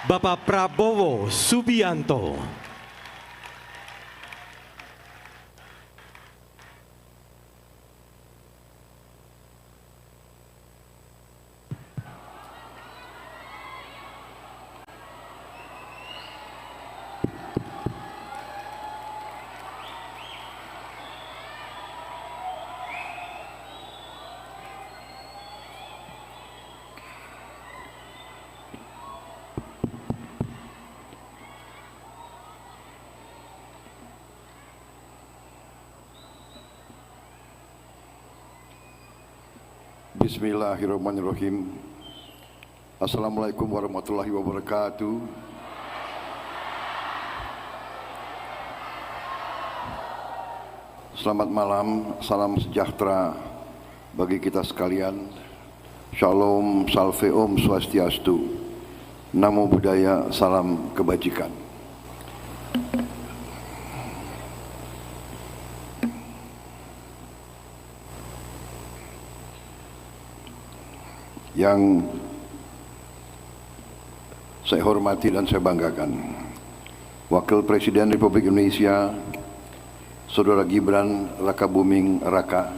Bapak Prabowo Subianto. Bismillahirrahmanirrahim. Assalamualaikum warahmatullahi wabarakatuh. Selamat malam, salam sejahtera bagi kita sekalian. Shalom, salve om, swastiastu. Namo Buddhaya, salam kebajikan. Yang saya hormati dan saya banggakan, Wakil Presiden Republik Indonesia, Saudara Gibran Rakabuming Raka,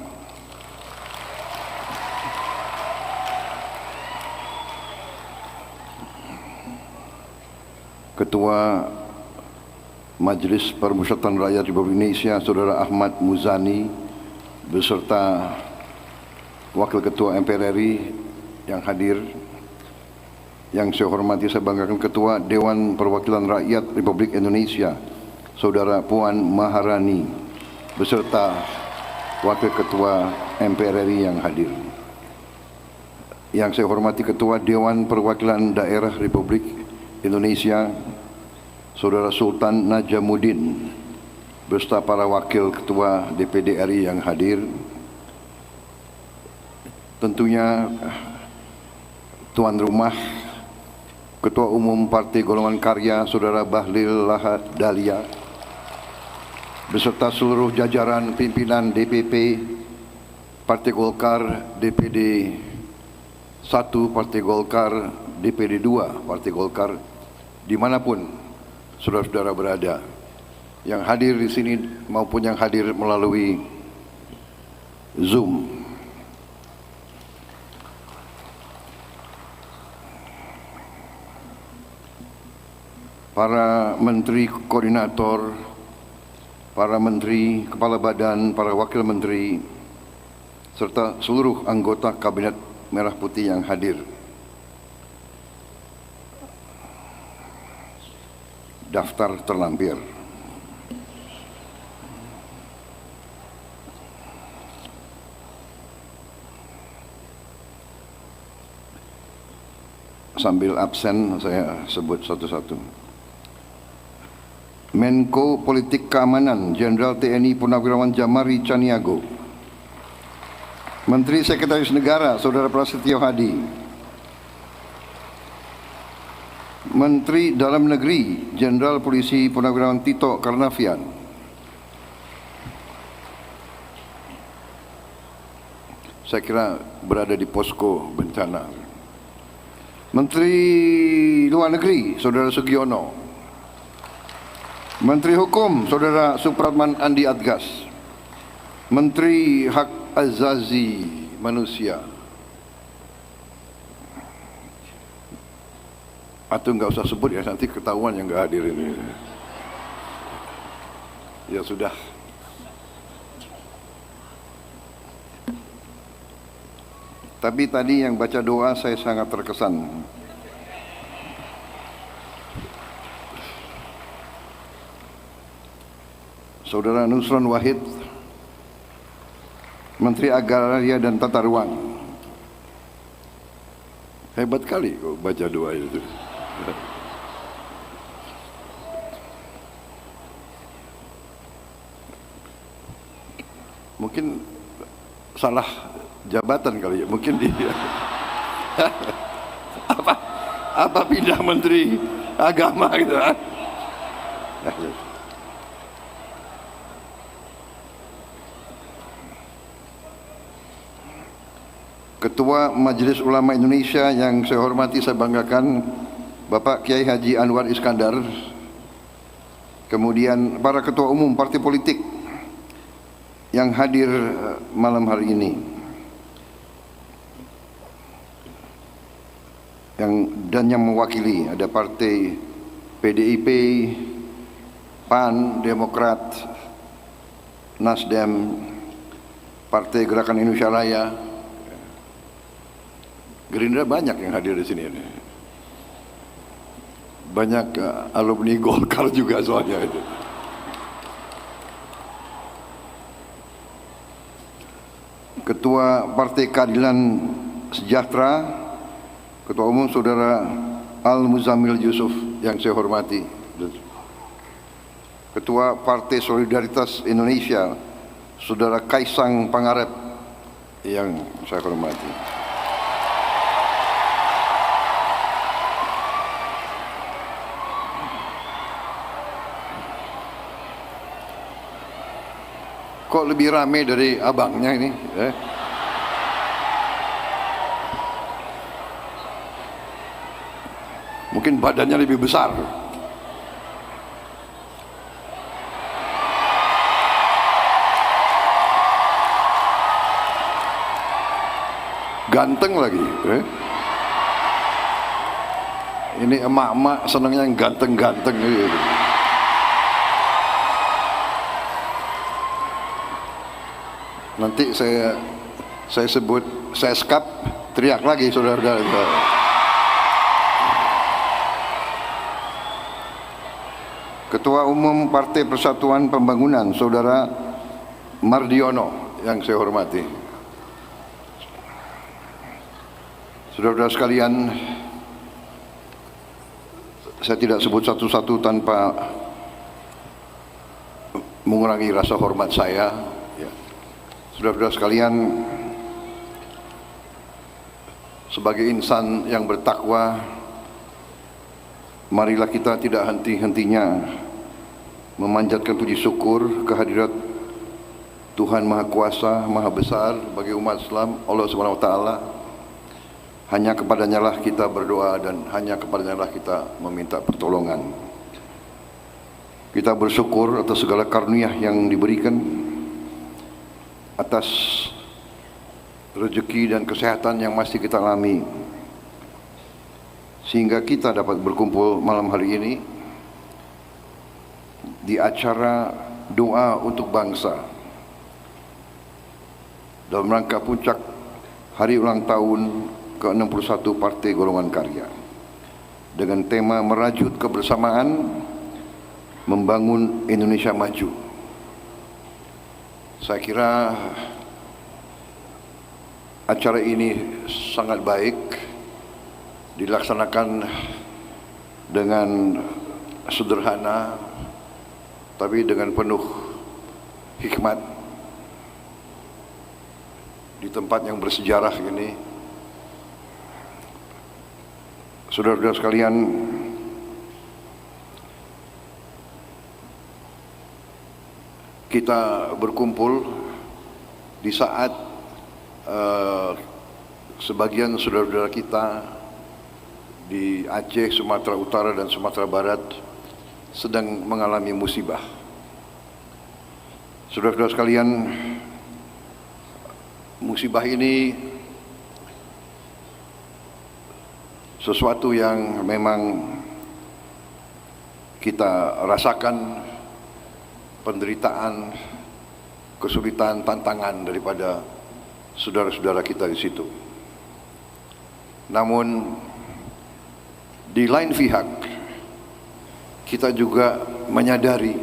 Ketua Majelis Permusyawaratan Rakyat Republik Indonesia, Saudara Ahmad Muzani, beserta Wakil Ketua MPR RI yang hadir, yang saya hormati, saya banggakan Ketua Dewan Perwakilan Rakyat Republik Indonesia, Saudara Puan Maharani, beserta Wakil Ketua MPR RI yang hadir. Yang saya hormati Ketua Dewan Perwakilan Daerah Republik Indonesia, Saudara Sultan Najamuddin, beserta para Wakil Ketua DPD RI yang hadir. Tentunya tuan rumah, Ketua Umum Partai Golongan Karya, Saudara Bahlil Lahadalia, beserta seluruh jajaran pimpinan DPP Partai Golkar, DPD 1 Partai Golkar, DPD 2 Partai Golkar, dimanapun saudara-saudara berada, yang hadir di sini maupun yang hadir melalui Zoom. Para menteri koordinator, para menteri, kepala badan, para wakil menteri, serta seluruh anggota Kabinet Merah Putih yang hadir. Daftar terlampir. Sambil absen saya sebut satu-satu. Menko Politik Keamanan Jenderal TNI Purnawirawan Jamari Caniago, Menteri Sekretaris Negara Saudara Prasetyo Hadi, Menteri Dalam Negeri Jenderal Polisi Purnawirawan Tito Karnavian, saya kira berada di posko bencana, Menteri Luar Negeri Saudara Sugiono, Menteri Hukum Saudara Supratman Andi Adgas, Menteri Hak Azazi Manusia, atau nggak usah sebut ya, nanti ketahuan yang nggak hadir ini. Ya sudah. Tapi tadi yang baca doa saya sangat terkesan. Saudara Nusron Wahid, Menteri Agraria dan Tata Ruang. Hebat kali kok baca doa itu. Mungkin salah jabatan kali ya, mungkin dia. apa pindah Menteri Agama gitu kan. Ketua Majelis Ulama Indonesia yang saya hormati, saya banggakan, Bapak Kiai Haji Anwar Iskandar, kemudian para ketua umum partai politik yang hadir malam hari ini, yang mewakili ada partai PDIP, PAN, Demokrat, Nasdem, Partai Gerakan Indonesia Raya, Gerindra banyak yang hadir di sini. Banyak alumni Golkar juga soalnya itu. Ketua Partai Keadilan Sejahtera, Ketua Umum Saudara Al-Muzamil Yusuf yang saya hormati. Ketua Partai Solidaritas Indonesia, Saudara Kaisang Pangarep yang saya hormati. Kok lebih rame dari abangnya ini? Mungkin badannya lebih besar. Ganteng lagi. Ini emak-emak senangnya yang ganteng-ganteng gitu. Nanti saya sebut seskap, teriak lagi saudara-saudara. Ketua Umum Partai Persatuan Pembangunan, Saudara Mardiono yang saya hormati. Saudara-saudara sekalian, saya tidak sebut satu-satu tanpa mengurangi rasa hormat saya. Saudara-saudara sekalian, sebagai insan yang bertakwa, marilah kita tidak henti-hentinya memanjatkan puji syukur kehadirat Tuhan Maha Kuasa, Maha Besar bagi umat Islam, Allah Subhanahu wa Ta'ala. Hanya kepadanya lah kita berdoa dan hanya kepadanya lah kita meminta pertolongan. Kita bersyukur atas segala karunia yang diberikan, atas rezeki dan kesehatan yang masih kita alami, sehingga kita dapat berkumpul malam hari ini di acara doa untuk bangsa dalam rangka puncak hari ulang tahun ke-61 Partai Golongan Karya dengan tema merajut kebersamaan membangun Indonesia maju. Saya kira acara ini sangat baik dilaksanakan dengan sederhana tapi dengan penuh hikmat di tempat yang bersejarah ini. Saudara-saudara sekalian, kita berkumpul di saat sebagian saudara-saudara kita di Aceh, Sumatera Utara dan Sumatera Barat sedang mengalami musibah. Saudara-saudara sekalian, musibah ini sesuatu yang memang kita rasakan, penderitaan, kesulitan, tantangan daripada saudara-saudara kita di situ. Namun di lain pihak kita juga menyadari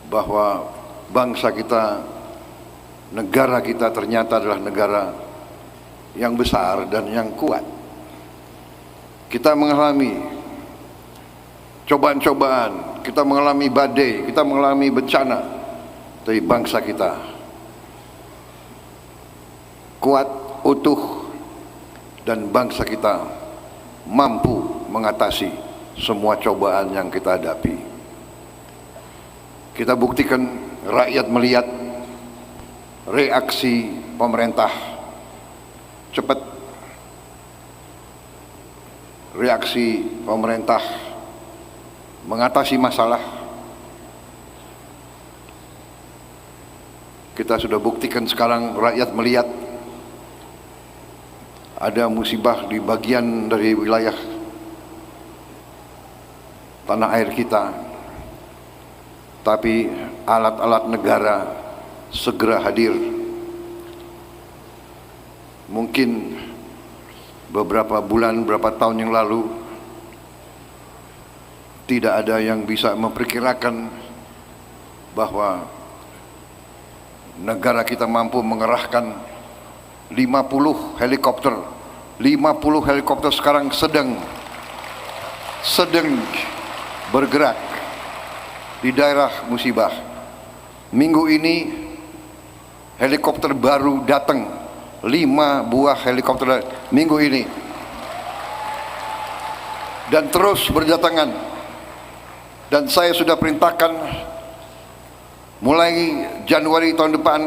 bahwa bangsa kita, negara kita ternyata adalah negara yang besar dan yang kuat. Kita mengalami cobaan-cobaan, kita mengalami badai, kita mengalami bencana, tapi bangsa kita kuat, utuh, dan bangsa kita mampu mengatasi semua cobaan yang kita hadapi. Kita buktikan, rakyat melihat reaksi pemerintah cepat, reaksi pemerintah mengatasi masalah. Kita sudah buktikan sekarang, rakyat melihat ada musibah di bagian dari wilayah tanah air kita, tapi alat-alat negara segera hadir. Mungkin beberapa bulan, beberapa tahun yang lalu tidak ada yang bisa memperkirakan bahwa negara kita mampu mengerahkan 50 helikopter. 50 helikopter sekarang sedang bergerak di daerah musibah. Minggu ini helikopter baru datang, 5 buah helikopter minggu ini, dan terus berdatangan. Dan saya sudah perintahkan mulai Januari tahun depan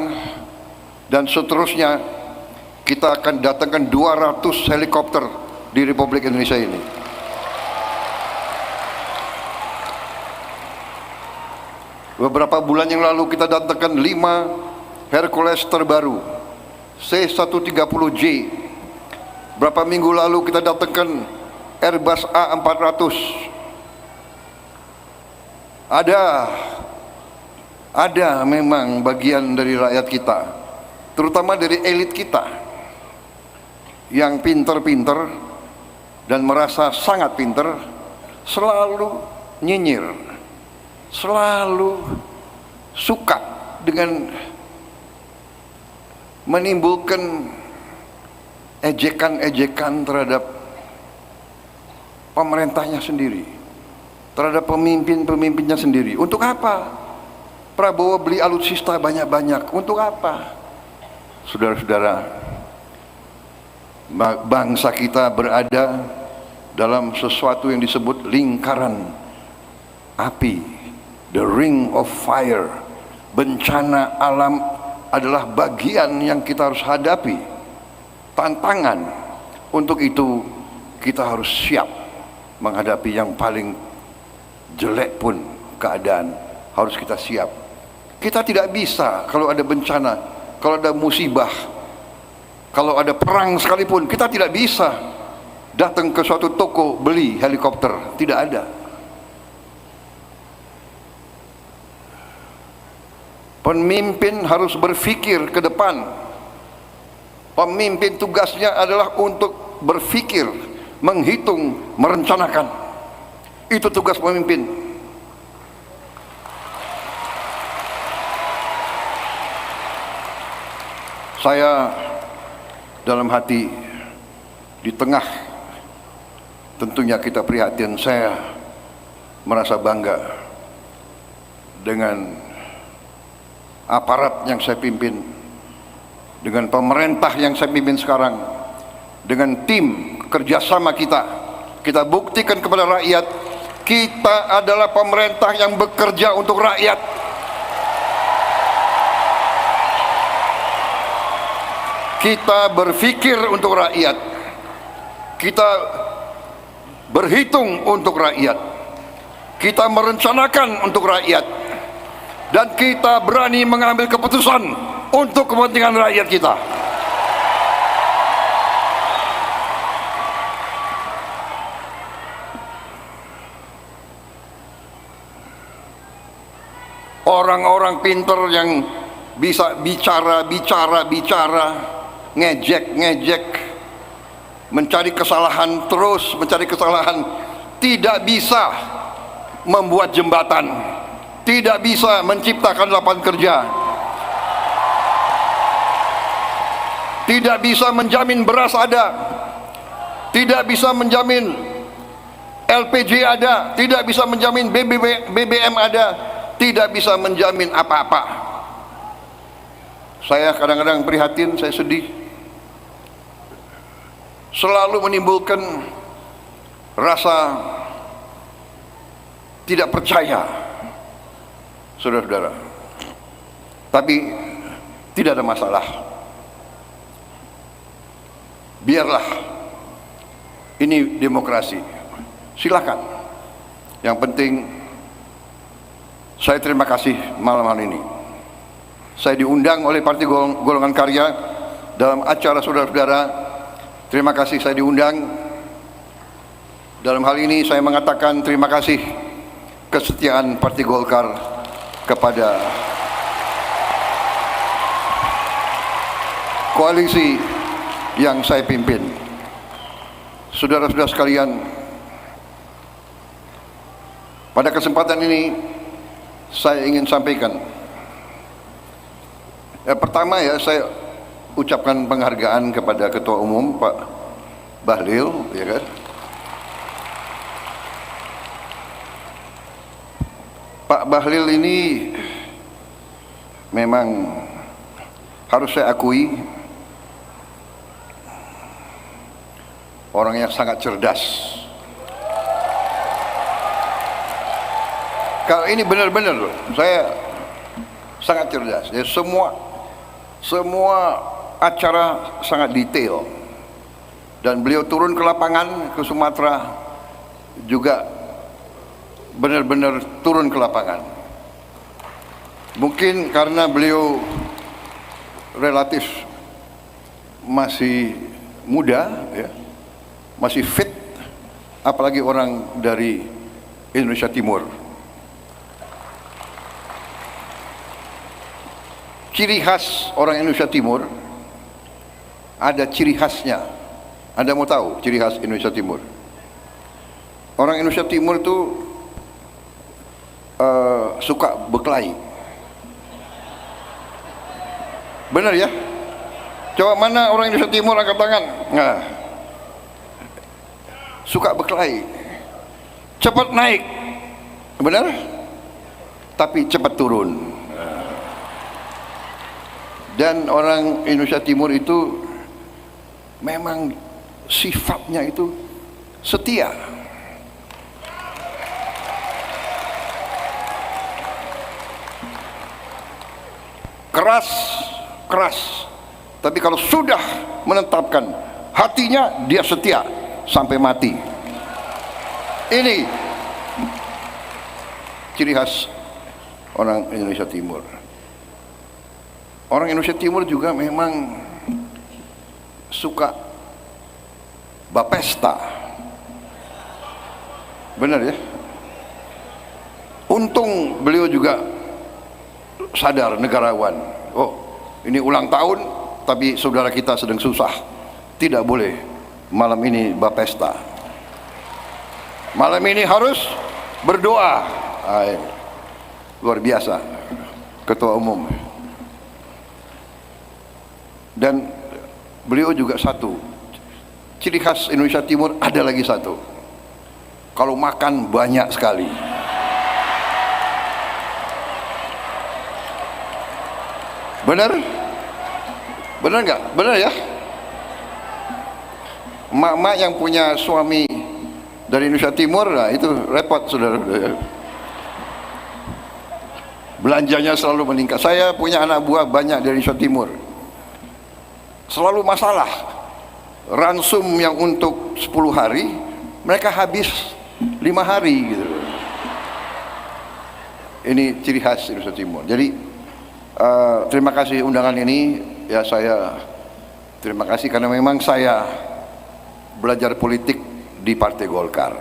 dan seterusnya, kita akan datangkan 200 helikopter di Republik Indonesia ini. Beberapa bulan yang lalu kita datangkan 5 Hercules terbaru C-130J. Berapa minggu lalu kita datangkan Airbus A400. Ada memang bagian dari rakyat kita, terutama dari elit kita, yang pinter-pinter dan merasa sangat pinter, selalu nyinyir, selalu suka dengan menimbulkan ejekan-ejekan terhadap pemerintahnya sendiri, terhadap pemimpin-pemimpinnya sendiri. Untuk apa Prabowo beli alutsista banyak-banyak? Untuk apa? Saudara-saudara, bangsa kita berada dalam sesuatu yang disebut lingkaran api, the ring of fire. Bencana alam adalah bagian yang kita harus hadapi, tantangan. Untuk itu kita harus siap menghadapi yang paling jelek pun keadaan, harus kita siap. Kita tidak bisa kalau ada bencana, kalau ada musibah, kalau ada perang sekalipun, kita tidak bisa datang ke suatu toko beli helikopter. Tidak ada. Pemimpin harus berpikir ke depan. Pemimpin tugasnya adalah untuk berpikir, menghitung, merencanakan. Itu tugas pemimpin. Saya dalam hati, di tengah tentunya kita prihatin, saya merasa bangga dengan aparat yang saya pimpin, dengan pemerintah yang saya pimpin sekarang, dengan tim kerjasama kita. Kita buktikan kepada rakyat, kita adalah pemerintah yang bekerja untuk rakyat. Kita berpikir untuk rakyat, kita berhitung untuk rakyat, kita merencanakan untuk rakyat, dan kita berani mengambil keputusan untuk kepentingan rakyat kita. Orang-orang pinter yang bisa bicara, ngejek, mencari kesalahan, terus mencari kesalahan, tidak bisa membuat jembatan, tidak bisa menciptakan lapangan kerja, tidak bisa menjamin beras ada, tidak bisa menjamin LPG ada, tidak bisa menjamin BBM ada, tidak bisa menjamin apa-apa. Saya kadang-kadang prihatin, saya sedih. Selalu menimbulkan rasa tidak percaya, saudara-saudara. Tapi tidak ada masalah. Biarlah Ini demokrasi. Silakan. Yang penting saya terima kasih malam hari ini. Saya diundang oleh Partai Golongan Karya dalam acara saudara-saudara. Terima kasih saya diundang. Dalam hal ini saya mengatakan terima kasih kesetiaan Partai Golkar kepada koalisi yang saya pimpin. Saudara-saudara sekalian, pada kesempatan ini saya ingin sampaikan, pertama saya ucapkan penghargaan kepada Ketua Umum Pak Bahlil, ya kan. Pak Bahlil ini memang harus saya akui orang yang sangat cerdas. Kalau ini benar-benar saya sangat cerdas. Ya, semua acara sangat detail. Dan beliau turun ke lapangan ke Sumatera juga benar-benar turun ke lapangan. Mungkin karena beliau relatif masih muda, ya, masih fit, apalagi orang dari Indonesia Timur. Ciri khas orang Indonesia Timur, ada ciri khasnya. Anda mau tahu ciri khas Indonesia Timur? Orang Indonesia Timur itu suka berkelahi. Benar ya? Coba mana orang Indonesia Timur angkat tangan. Nah, suka berkelahi, cepat naik, benar? Tapi cepat turun. Dan orang Indonesia Timur itu memang sifatnya itu setia. Keras, tapi kalau sudah menetapkan hatinya, dia setia sampai mati. Ini ciri khas orang Indonesia Timur. Orang Indonesia Timur juga memang suka bapesta. Benar ya? Untung beliau juga sadar, negarawan. Oh, ini ulang tahun, tapi saudara kita sedang susah. Tidak boleh malam ini bapesta. Malam ini harus berdoa. Luar biasa, Ketua Umum. Dan beliau juga satu, ciri khas Indonesia Timur ada lagi satu. Kalau makan banyak sekali. Benar? Benar nggak? Benar ya? Emak-emak yang punya suami dari Indonesia Timur, nah itu repot, saudara. Belanjanya selalu meningkat. Saya punya anak buah banyak dari Indonesia Timur. Selalu masalah. Ransum yang untuk 10 hari, mereka habis 5 hari gitu. Ini ciri khas Indonesia Timur. Jadi terima kasih undangan ini. Ya, saya terima kasih karena memang saya belajar politik di Partai Golkar.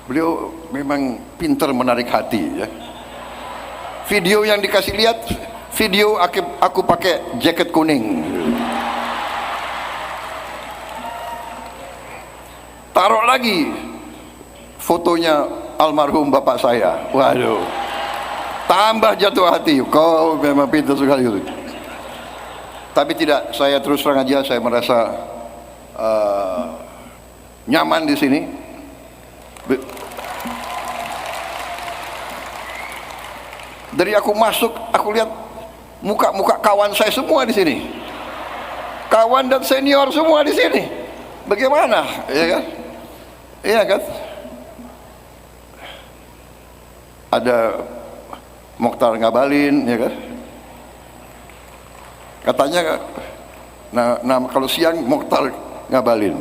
Beliau memang pintar menarik hati ya. Video yang dikasih lihat, video aku pakai jaket kuning. Taruh lagi fotonya almarhum bapak saya. Waduh, tambah jatuh hati. Kau memang pintar sekali. Tapi tidak, saya terus terang aja, saya merasa nyaman di sini. Dari aku masuk, aku lihat muka-muka kawan saya semua di sini. Kawan dan senior semua di sini. Bagaimana? Ya kan? Iya kan? Ada Mokhtar Ngabalin, ya kan? Katanya, nah kalau siang Mokhtar Ngabalin,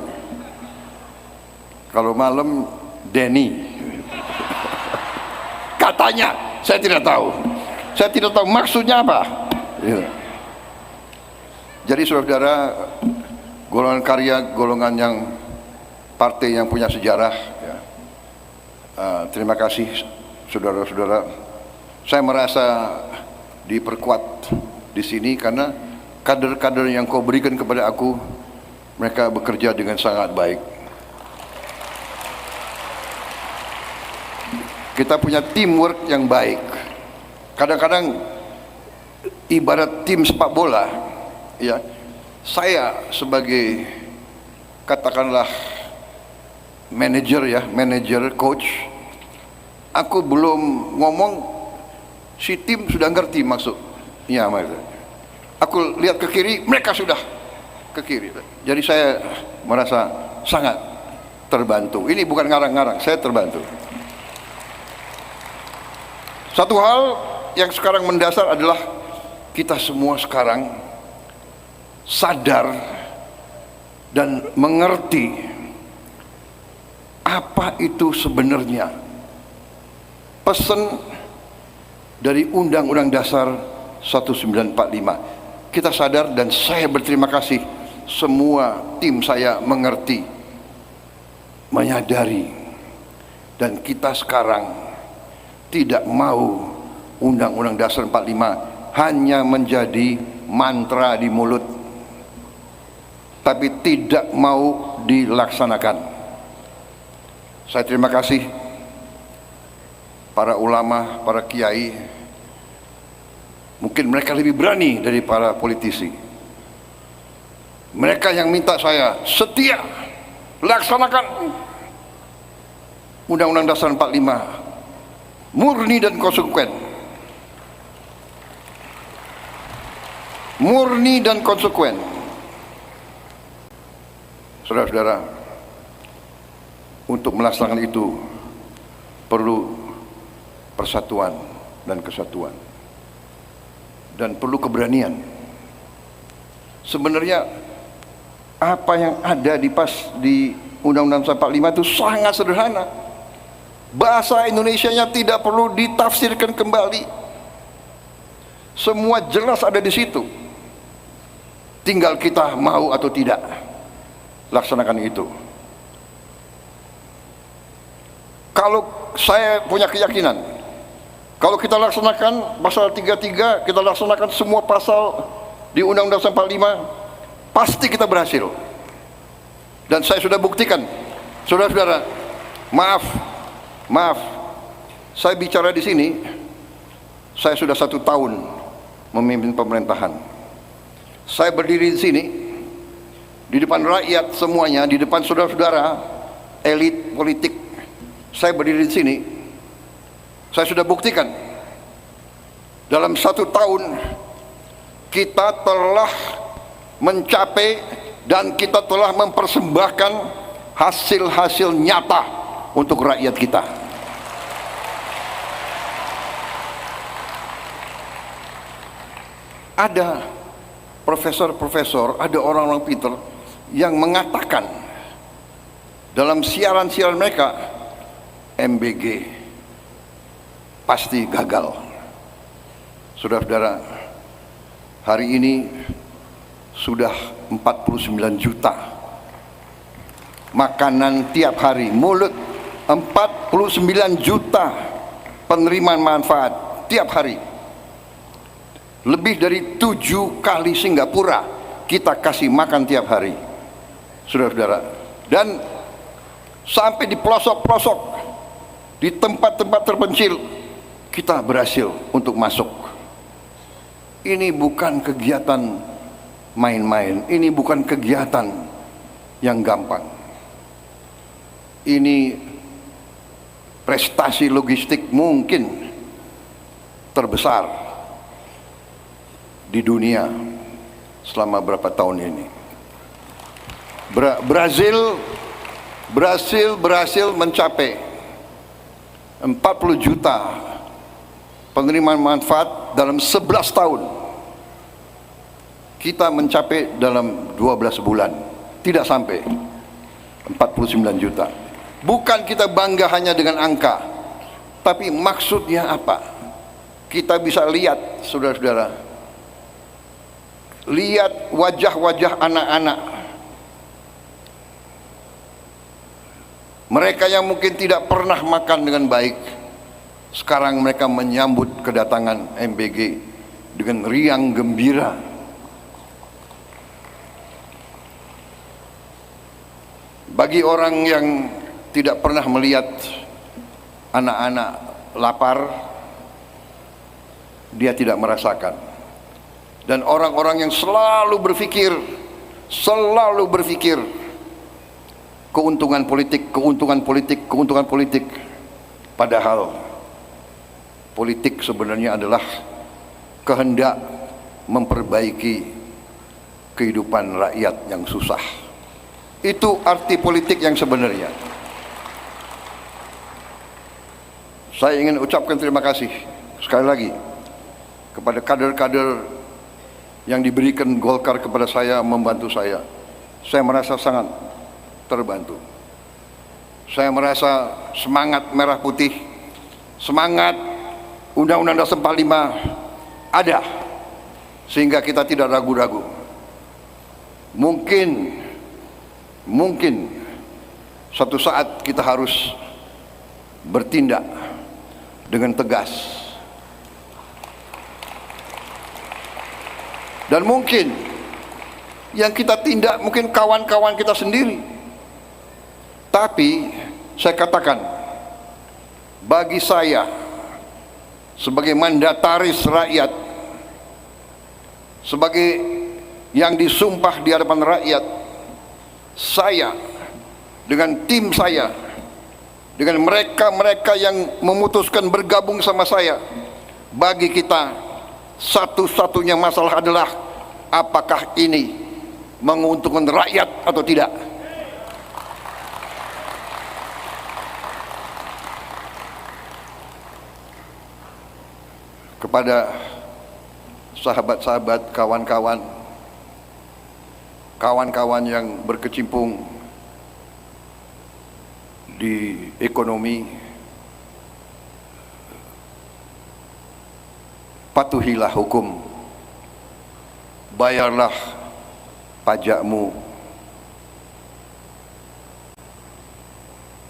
kalau malam Denny. Katanya, saya tidak tahu. Saya tidak tahu maksudnya apa. Ya. Jadi saudara-saudara, golongan karya, golongan yang partai yang punya sejarah. Ya. Terima kasih saudara-saudara. Saya merasa diperkuat di sini karena kader-kader yang kau berikan kepada aku, mereka bekerja dengan sangat baik. Kita punya teamwork yang baik. Kadang-kadang ibarat tim sepak bola, ya. Saya sebagai katakanlah manajer, coach, aku belum ngomong, si tim sudah ngerti maksud. Ya, aku lihat ke kiri, mereka sudah ke kiri. Jadi saya merasa sangat terbantu. Ini bukan ngarang-ngarang, saya terbantu. Satu hal yang sekarang mendasar adalah kita semua sekarang sadar dan mengerti apa itu sebenarnya pesan dari Undang-Undang Dasar 1945. Kita sadar dan saya berterima kasih semua tim saya mengerti, menyadari, dan kita sekarang tidak mau Undang-Undang Dasar 45 hanya menjadi mantra di mulut, tapi tidak mau dilaksanakan. Saya terima kasih para ulama, para kiai. Mungkin mereka lebih berani dari para politisi. Mereka yang minta saya setia laksanakan Undang-Undang Dasar 45 murni dan konsekuen. Murni dan konsekuen. Saudara-saudara, untuk melaksanakan itu perlu persatuan dan kesatuan, dan perlu keberanian. Sebenarnya apa yang ada di Undang-Undang 45 itu sangat sederhana. Bahasa Indonesianya tidak perlu ditafsirkan kembali. Semua jelas ada di situ. Tinggal kita mau atau tidak laksanakan itu. Kalau saya punya keyakinan, kalau kita laksanakan pasal 33, kita laksanakan semua pasal di Undang-Undang 45, pasti kita berhasil. Dan saya sudah buktikan. Saudara-saudara, maaf, saya bicara di sini, saya sudah 1 tahun memimpin pemerintahan. Saya berdiri di sini, di depan rakyat semuanya, di depan saudara-saudara, elit politik. Saya berdiri di sini, saya sudah buktikan, dalam 1 tahun, kita telah mencapai dan kita telah mempersembahkan hasil-hasil nyata untuk rakyat kita. Ada profesor-profesor, ada orang-orang pintar yang mengatakan dalam siaran-siaran mereka, MBG pasti gagal. Saudara-saudara, hari ini sudah 49 juta makanan tiap hari, mulut 49 juta penerimaan manfaat tiap hari. Lebih dari 7 kali Singapura kita kasih makan tiap hari, saudara-saudara. Dan sampai di pelosok-pelosok, di tempat-tempat terpencil, kita berhasil untuk masuk. Ini bukan kegiatan main-main, ini bukan kegiatan yang gampang. Ini prestasi logistik mungkin terbesar di dunia selama berapa tahun ini. Brasil berhasil mencapai 40 juta penerimaan manfaat dalam 11 tahun. kita mencapai dalam 12 bulan, tidak sampai 49 juta. Bukan kita bangga hanya dengan angka, tapi maksudnya apa? Kita bisa lihat, saudara-saudara, lihat wajah-wajah anak-anak, mereka yang mungkin tidak pernah makan dengan baik, sekarang mereka menyambut kedatangan MBG dengan riang gembira. Bagi orang yang tidak pernah melihat anak-anak lapar, dia tidak merasakan. Dan orang-orang yang selalu berpikir keuntungan politik, padahal politik sebenarnya adalah kehendak memperbaiki kehidupan rakyat yang susah. Itu arti politik yang sebenarnya. Saya ingin ucapkan terima kasih sekali lagi kepada kader-kader yang diberikan Golkar kepada saya, membantu saya. Saya merasa sangat terbantu. Saya merasa semangat merah putih, semangat Undang-Undang Dasar 45 ada, sehingga kita tidak ragu-ragu. Mungkin suatu saat kita harus bertindak dengan tegas. Dan mungkin yang kita tindak mungkin kawan-kawan kita sendiri. Tapi saya katakan, bagi saya sebagai mandataris rakyat, sebagai yang disumpah di hadapan rakyat, saya dengan tim saya, dengan mereka-mereka yang memutuskan bergabung sama saya, bagi kita satu-satunya masalah adalah apakah ini menguntungkan rakyat atau tidak. Kepada sahabat-sahabat, kawan-kawan yang berkecimpung di ekonomi, patuhilah hukum, bayarlah pajakmu,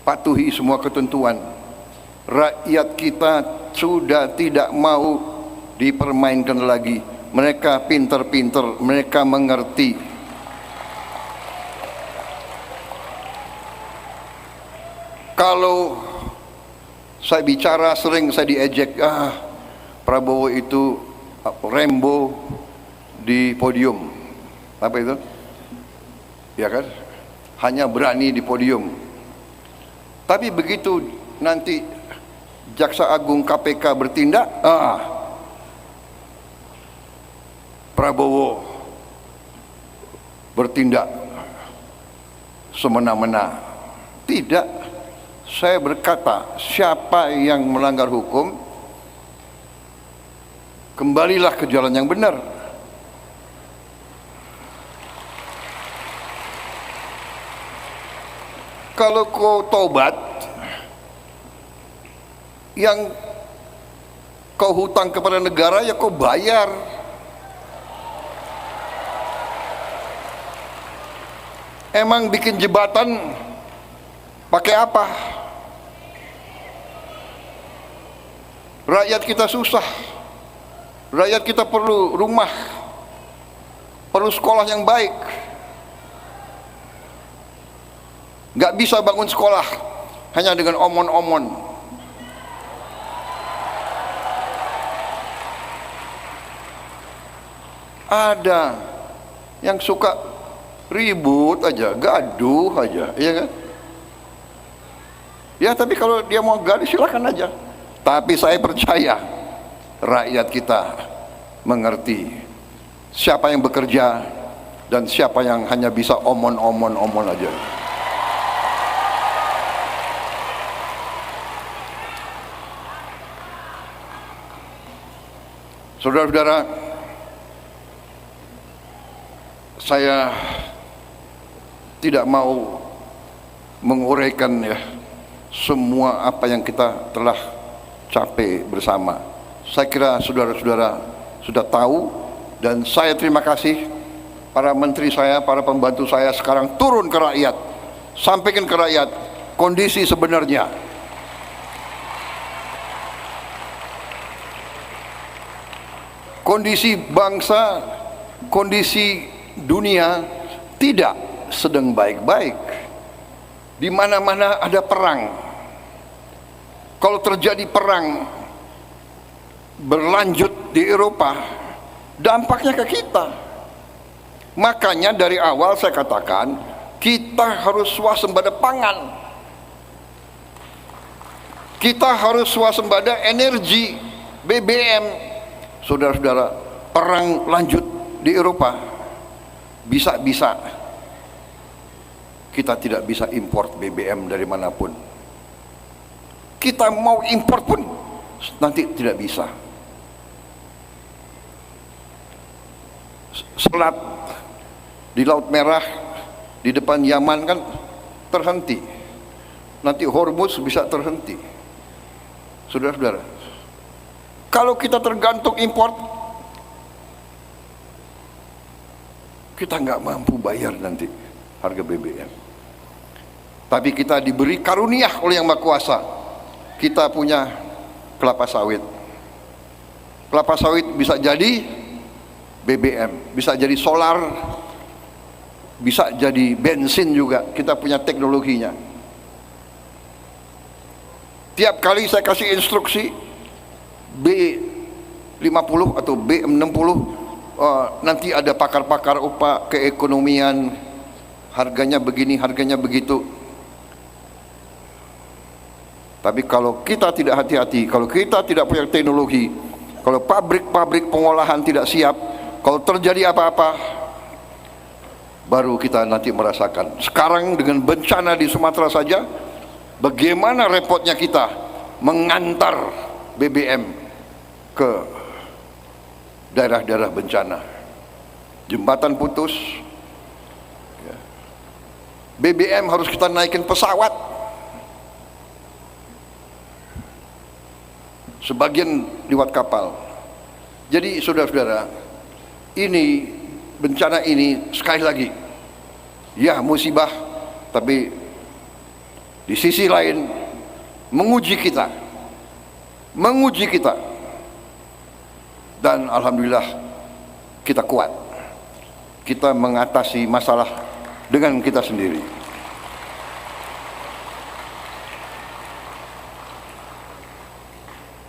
patuhi semua ketentuan. Rakyat kita sudah tidak mau dipermainkan lagi. Mereka pintar-pintar, mereka mengerti. Kalau saya bicara sering saya diejek, Prabowo itu Rambo di podium. Apa itu? Ya kan? Hanya berani di podium. Tapi begitu nanti Jaksa Agung KPK bertindak, Prabowo bertindak semena-mena. Tidak, saya berkata, siapa yang melanggar hukum, kembalilah ke jalan yang benar. Kalau kau taubat, yang kau hutang kepada negara ya kau bayar. Emang bikin jembatan pakai apa? Rakyat kita susah. Rakyat kita perlu rumah, perlu sekolah yang baik. Gak bisa bangun sekolah hanya dengan omon-omon. Ada yang suka ribut aja, gaduh aja, iya kan? Ya tapi kalau dia mau gaduh silakan aja. Tapi saya percaya rakyat kita mengerti siapa yang bekerja dan siapa yang hanya bisa omon-omon aja. Saudara-saudara, Saya tidak mau menguraikan ya semua apa yang kita telah capai bersama. Saya kira saudara-saudara sudah tahu, dan saya terima kasih para menteri saya, para pembantu saya sekarang turun ke rakyat, sampaikan ke rakyat kondisi sebenarnya. Kondisi bangsa, kondisi dunia tidak sedang baik-baik. Di mana-mana ada perang. Kalau terjadi perang berlanjut di Eropa, dampaknya ke kita. Makanya dari awal saya katakan, kita harus swasembada pangan. Kita harus swasembada energi, BBM. Saudara-saudara, perang lanjut di Eropa, bisa-bisa kita tidak bisa import BBM dari manapun. Kita mau import pun nanti tidak bisa. Selat di Laut Merah di depan Yaman kan terhenti. Nanti Hormuz bisa terhenti. Saudara-saudara, kalau kita tergantung import, kita nggak mampu bayar nanti harga BBM. Tapi kita diberi karunia oleh Yang Maha Kuasa. Kita punya kelapa sawit. Kelapa sawit bisa jadi BBM, bisa jadi solar, bisa jadi bensin juga. Kita punya teknologinya. Tiap kali saya kasih instruksi B50 atau B60, nanti ada pakar-pakar upah keekonomian, harganya begini, harganya begitu. Tapi kalau kita tidak hati-hati, kalau kita tidak punya teknologi, kalau pabrik-pabrik pengolahan tidak siap, kalau terjadi apa-apa, baru kita nanti merasakan. Sekarang dengan bencana di Sumatera saja, bagaimana repotnya kita mengantar BBM ke daerah-daerah bencana. Jembatan putus, BBM harus kita naikin pesawat. Sebagian lewat kapal. Jadi saudara-saudara, ini bencana ini sekali lagi, ya musibah, tapi di sisi lain menguji kita, dan alhamdulillah kita kuat. Kita mengatasi masalah dengan kita sendiri.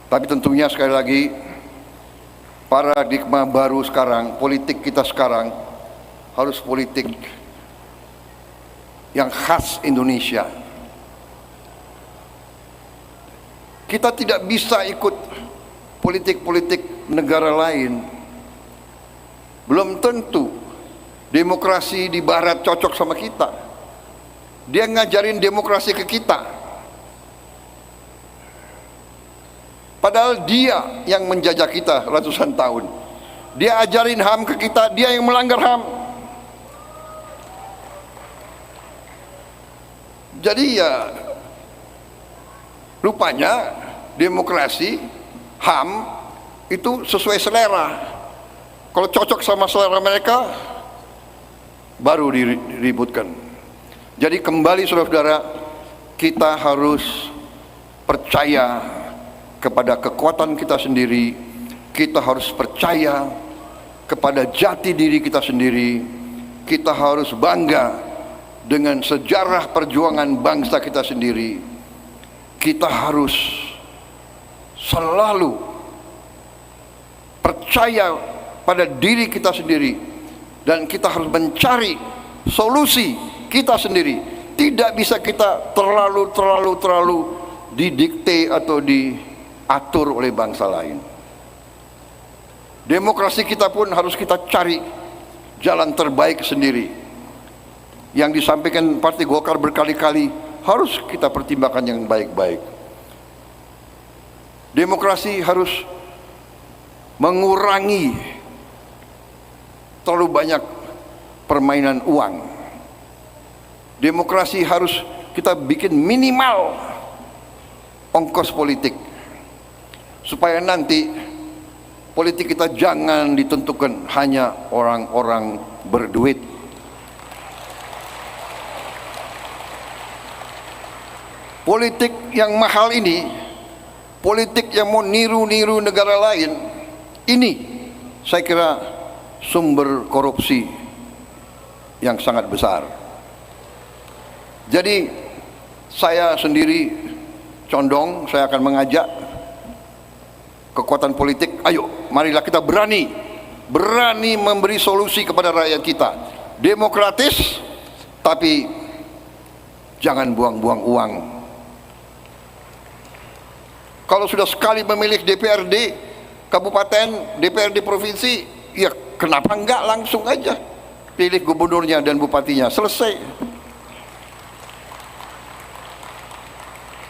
Tapi tentunya sekali lagi, paradigma baru sekarang, politik kita sekarang harus politik yang khas Indonesia. Kita tidak bisa ikut politik-politik negara lain. Belum tentu demokrasi di barat cocok sama kita. Dia ngajarin demokrasi ke kita, padahal dia yang menjajah kita ratusan tahun. Dia ajarin HAM ke kita, dia yang melanggar HAM. Jadi ya rupanya demokrasi, HAM itu sesuai selera. Kalau cocok sama selera mereka, baru diributkan. Jadi kembali saudara-saudara, kita harus percaya kepada kekuatan kita sendiri. Kita harus percaya kepada jati diri kita sendiri. Kita harus bangga dengan sejarah perjuangan bangsa kita sendiri. Kita harus selalu percaya pada diri kita sendiri, dan kita harus mencari solusi kita sendiri. Tidak bisa kita terlalu didikte atau diatur oleh bangsa lain. Demokrasi kita pun harus kita cari jalan terbaik sendiri. Yang disampaikan Partai Golkar berkali-kali harus kita pertimbangkan yang baik-baik. Demokrasi harus mengurangi terlalu banyak permainan uang. Demokrasi harus kita bikin minimal ongkos politik, supaya nanti politik kita jangan ditentukan hanya orang-orang berduit. Politik yang mahal ini, politik yang mau niru-niru negara lain, ini saya kira sumber korupsi yang sangat besar. Jadi saya sendiri condong, saya akan mengajak kekuatan politik, ayo marilah kita berani memberi solusi kepada rakyat kita. Demokratis, tapi jangan buang-buang uang. Kalau sudah sekali memilih DPRD kabupaten, DPRD provinsi, ya kenapa enggak langsung aja pilih gubernurnya dan bupatinya, selesai.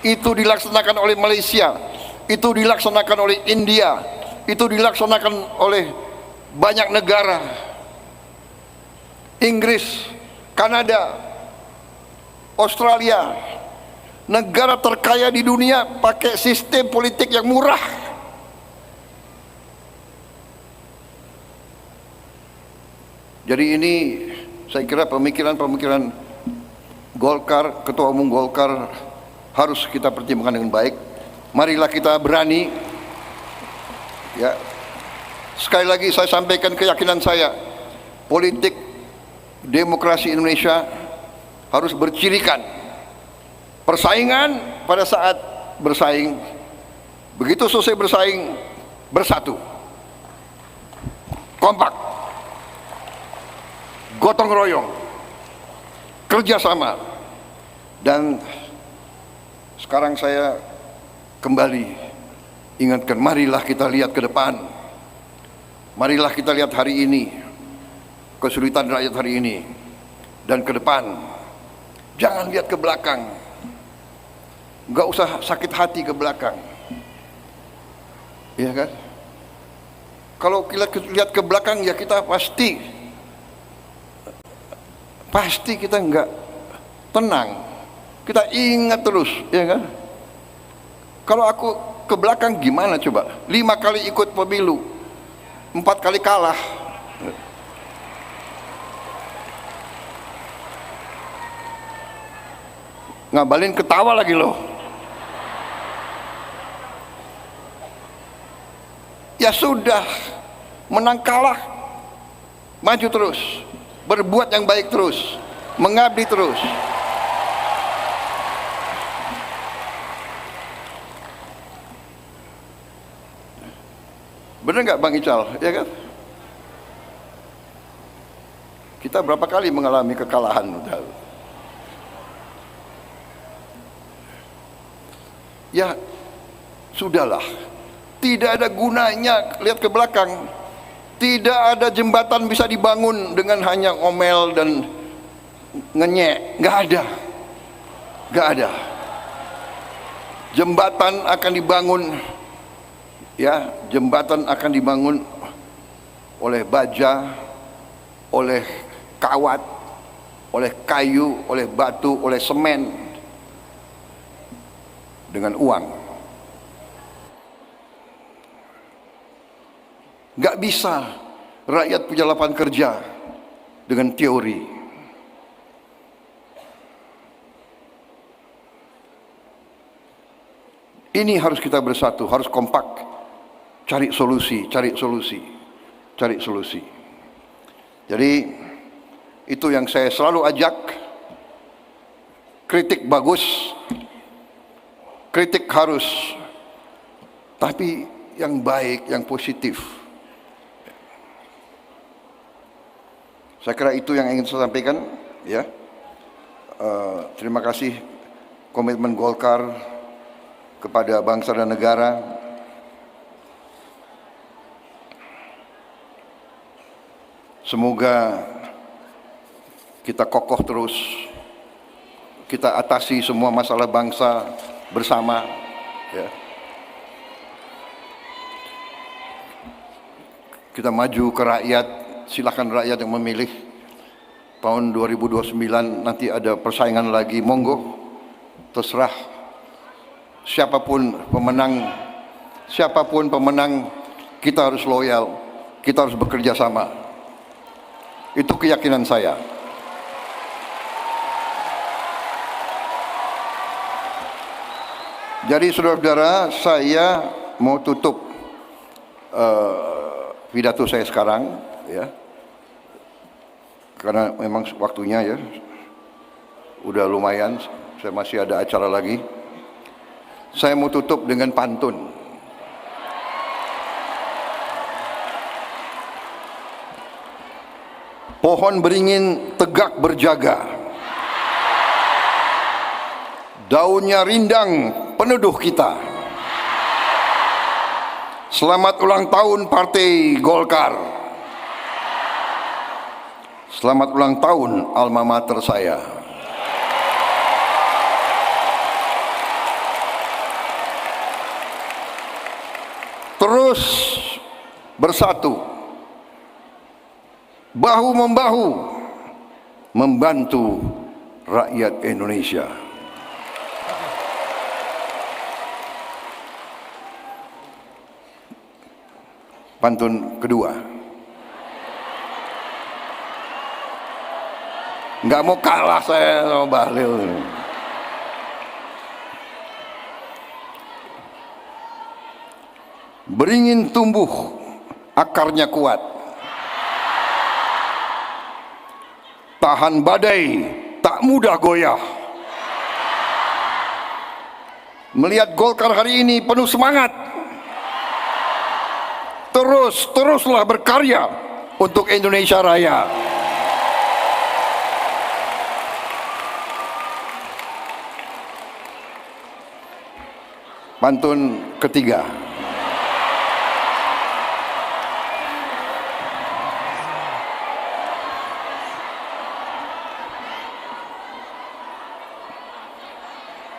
Itu dilaksanakan oleh Malaysia, itu dilaksanakan oleh India, itu dilaksanakan oleh banyak negara, Inggris, Kanada, Australia, negara terkaya di dunia pakai sistem politik yang murah. Jadi ini saya kira pemikiran Golkar, Ketua Umum Golkar harus kita pertimbangkan dengan baik. Marilah kita berani, ya. Sekali lagi saya sampaikan keyakinan saya, politik demokrasi Indonesia harus bercirikan persaingan. Pada saat bersaing, begitu selesai bersaing, bersatu, kompak, gotong royong, kerjasama. Dan sekarang saya kembali ingatkan, marilah kita lihat ke depan, marilah kita lihat hari ini, kesulitan rakyat hari ini, dan ke depan. Jangan lihat ke belakang, nggak usah sakit hati ke belakang, ya kan? Kalau kita lihat ke belakang, ya kita pasti kita nggak tenang. Kita ingat terus, ya kan? Kalau aku ke belakang gimana coba? 5 kali ikut pemilu, 4 kali kalah. Ngabalin ketawa lagi loh. Ya sudah, menang kalah, maju terus, berbuat yang baik terus, mengabdi terus. Benar nggak Bang Ical? Ya kan? Kita berapa kali mengalami kekalahan? Ya sudahlah, tidak ada gunanya lihat ke belakang. Tidak ada jembatan bisa dibangun dengan hanya ngomel dan ngenyek. Nggak ada. Jembatan akan dibangun, ya, jembatan akan dibangun oleh baja, oleh kawat, oleh kayu, oleh batu, oleh semen, dengan uang. Gak bisa rakyat punya lapangan kerja dengan teori. Ini harus kita bersatu, harus kompak, cari solusi. Jadi itu yang saya selalu ajak. Kritik bagus, kritik harus, tapi yang baik, yang positif. Saya kira itu yang ingin saya sampaikan, ya. Terima kasih komitmen Golkar kepada bangsa dan negara. Semoga kita kokoh terus, kita atasi semua masalah bangsa bersama, ya. Kita maju ke rakyat, silakan rakyat yang memilih. tahun 2029 nanti ada persaingan lagi, monggo, terserah siapapun pemenang, kita harus loyal, kita harus bekerja sama. Itu keyakinan saya. Jadi saudara-saudara, saya mau tutup pidato saya sekarang, ya, karena memang waktunya ya udah lumayan, saya masih ada acara lagi. Saya mau tutup dengan pantun. Pohon beringin tegak berjaga, daunnya rindang peneduh kita. Selamat ulang tahun Partai Golkar. Selamat ulang tahun alma mater saya. Terus bersatu, bahu-membahu, membantu rakyat Indonesia. Pantun kedua. Nggak mau kalah saya sama Bahlil. Beringin tumbuh, akarnya kuat. Tahan badai, tak mudah goyah. Melihat Golkar hari ini penuh semangat. Teruslah berkarya untuk Indonesia Raya. Pantun ketiga.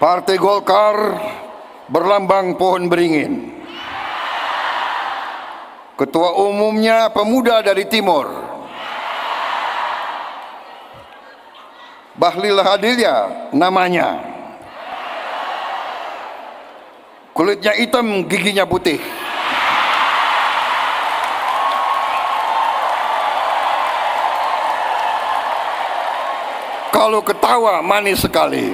Partai Golkar berlambang pohon beringin. Ketua umumnya pemuda dari timur, Bahlil Lahadalia namanya. Kulitnya hitam, giginya putih. Kalau ketawa manis sekali.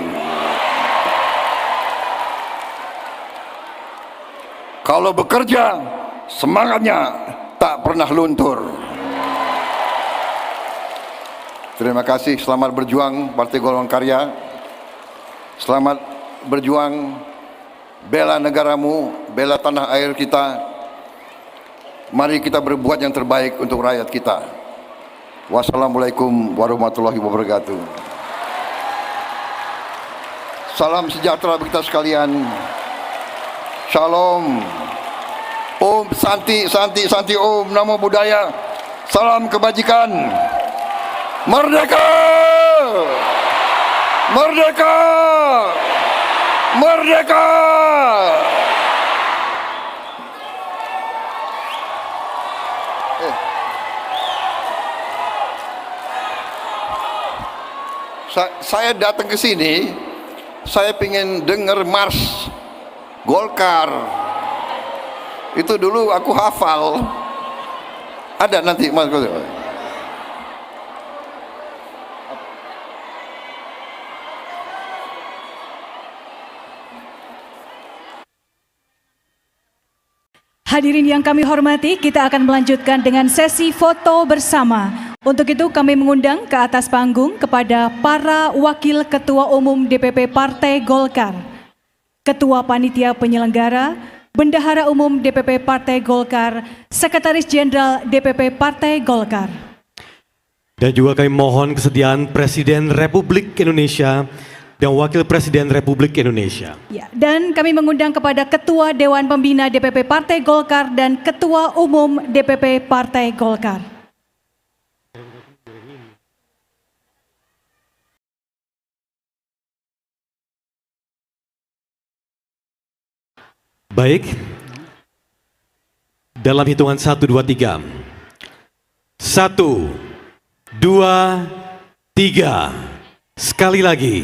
Kalau bekerja, semangatnya tak pernah luntur. Terima kasih, selamat berjuang Partai Golongan Karya. Selamat berjuang, bela negaramu, bela tanah air kita. Mari kita berbuat yang terbaik untuk rakyat kita. Wassalamualaikum warahmatullahi wabarakatuh. Salam sejahtera bagi kita sekalian. Shalom. Om Santi, Santi, Santi Om, Namo Buddhaya. Salam kebajikan. Merdeka! Merdeka! Merdeka! Saya datang ke sini, saya ingin dengar Mars Golkar. Itu dulu aku hafal. Ada nanti Mas. Hadirin yang kami hormati, kita akan melanjutkan dengan sesi foto bersama. Untuk itu kami mengundang ke atas panggung kepada para Wakil Ketua Umum DPP Partai Golkar, Ketua Panitia Penyelenggara, Bendahara Umum DPP Partai Golkar, Sekretaris Jenderal DPP Partai Golkar. Dan juga kami mohon kesediaan Presiden Republik Indonesia dan Wakil Presiden Republik Indonesia. Ya, dan kami mengundang kepada Ketua Dewan Pembina DPP Partai Golkar dan Ketua Umum DPP Partai Golkar. Baik, dalam hitungan 1, 2, 3. 1, 2, 3. Sekali lagi.